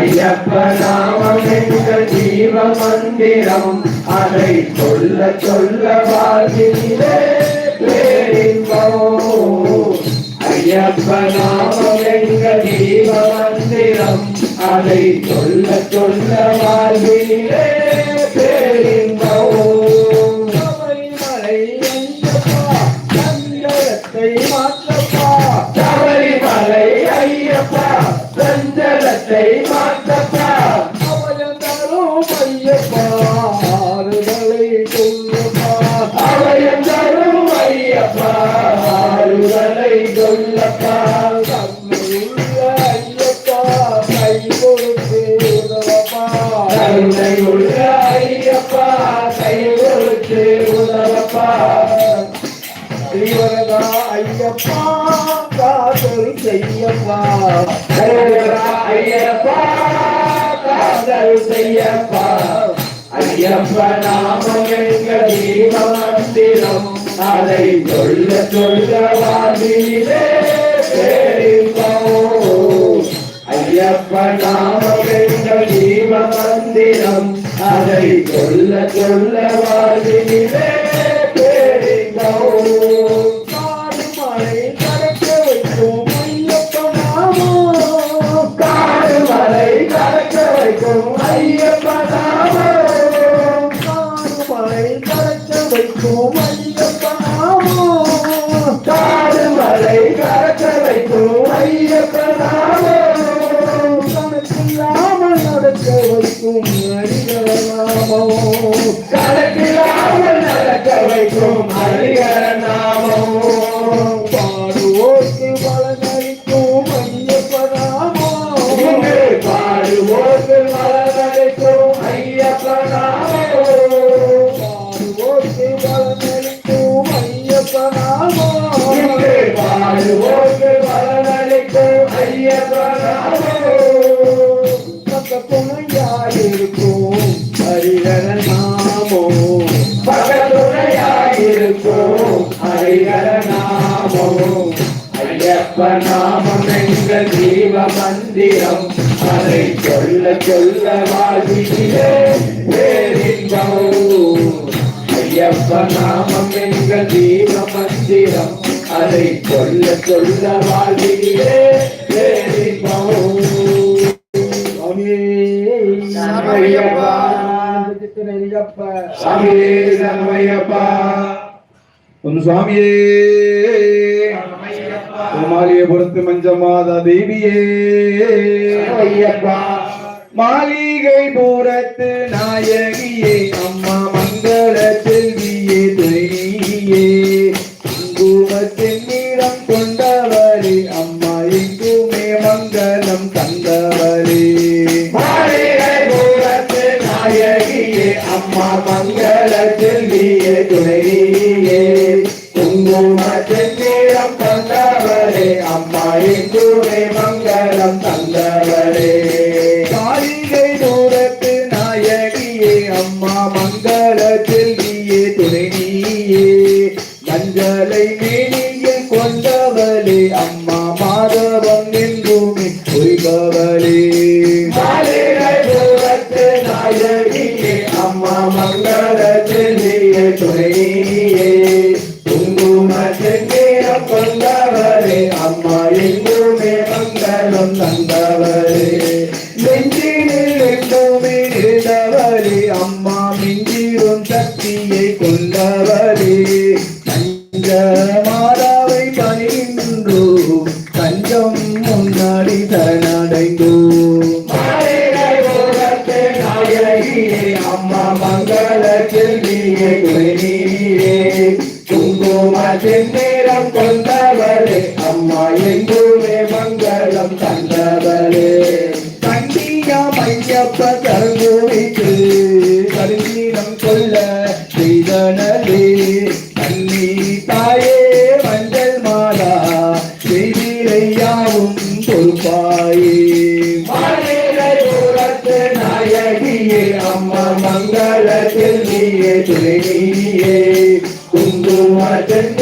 ஐயப்ப நாமம் எங்கள் ஜீவ மந்திரம் அதை சொல்ல சொல்ல வாழ்விலே பேரின்பம் ஐயப்ப நாமம் எங்கள் ஜீவ மந்திரம் அதை சொல்ல சொல்ல வாழ்விலே பேரின்பம் சபரிமலை ஐயப்பா சஞ்சலத்தை மாற்றப்பா அவயம் தரும் ஐயப்பா ஆறுதலை சொல்லப்பா அவயம் தரும் ஐயப்பா ஆறுதலை சொல்லப்பா தன்மையுள்ள ஐயப்பா கை கொடுத்து உதவப்பா கருணையுள்ள ஐயப்பா கை கொடுத்து உதவப்பா ஸ்ரீவரதா ஐயப்பா காதல் செய்யப்பா ஐயப்பா காதல் செய்யப்பா ஐயப்ப நாமம் எங்கள் ஜீவ மந்திரம் அதை சொல்ல சொல்ல வாழ்விலே பேரின்பம் ஐயப்ப நாமம் எங்கள் ஜீவ மந்திரம் அதை சொல்ல சொல்ல வாழ்விலே பேரின்பம் காடுமலை கடக்க வைக்கும் ஐயப்ப நாமம் காடுமலை கடக்க வைக்கும் ஐயப்ப நாமம் காடுமலை கடக்க வைக்கும் ஐயப்ப நாமம் காடுமலை கடக்க வைக்கும் ஐயப்ப நாமம் கணக்கில்லாமல் நடக்க வைக்கும் ஹரிஹர நாமம் கணக்கில்லாமல் நடக்க வைக்கும் ஹரிஹர நாமம் பாடுவோர்க்கு பலனளிக்கும் ஐயப்ப நாமம் இங்கு பாடுவோர்க்கு பலனளிக்கும் ஐயப்ப நாமம் பாடுவோர்க்கு பலனளிக்கும் ஐயப்ப நாமம் இங்கு பாடுவோர்க்கு பலனளிக்கும் ஐயப்ப நாமம் பக்க துணையாயிருக்கும் ஹரிஹர நாமம் பகத்துணையாயிருக்கும் ஹரிஹர நாமம் ஐயப்ப நாமம் எங்கள் ஜீவ மந்திரம் அதை சொல்ல சொல்ல வாழ்விலே பேரின்பம் ஐயப்ப நாமம் எங்கள் ஜீவ மந்திரம் அதை சொல்ல சொல்ல வாழ்விலே பேரின்பம் சரணமையப்பா சாமியே சரணமையப்பா ಒಂದು ಸ್ವಾಮಿಯೇ மாளிகைபுரத்து மஞ்சமாதா தேவியே ஐயப்பா மாளிகை புறத்து நாயகியே அம்மா மங்கள செல்வியே துணையே குங்குமத்தின் நிறம் கொண்டவரே அம்மா எங்குமே மங்களம் தந்தவரே மாளிகை பூரத்து நாயகியே அம்மா மங்கள செல்வியே துணையே குங்குமத்தின் நிறம் கொண்டவரே அம்மா எங்குமே மங்களம் தந்தவரே மாளிகை தூரத்து நாயகியே அம்மா மங்கள செல்வியே துணை நீயே மஞ்சளை மேனியில் கொண்டவளே அம்மா மாதவம் என்றுமே பொய்பவளே மாளிகை பூரத்து நாயகியே அம்மா மங்கள செல்வியே துணையே குங்குமத்தின் நிறம் கொண்டவரே அம்மா எங்குமே மங்களம் தந்தவரே நெஞ்சினில் என்றுமே இருந்தவளே அம்மா மிஞ்சிரும் சக்தியை கொண்டவளே தஞ்ச மாதாவை பணிகின்றோம் தஞ்சம் முன்னாடி சரணடைந்தோம் மாளிகை பூரத்து நாயகியே அம்மா மங்கள செல்வியே துணையே குங்குமத்தின் நிறம் கொண்டவளே அம்மா எங்குமே மங்களம் தந்தவளே கண்ணியம் ஐயப்ப கருங்குவித்து கருங்கீனம் கொள்ள செய்தனலே கண்ணி தாயே மஞ்சள் மாலா செய்திரையாவும் பொறுப்பாயே மாளிகை பூரத்து நாயகியே அம்மா மங்கள செல்வியே துணையே குங்குமத்தின்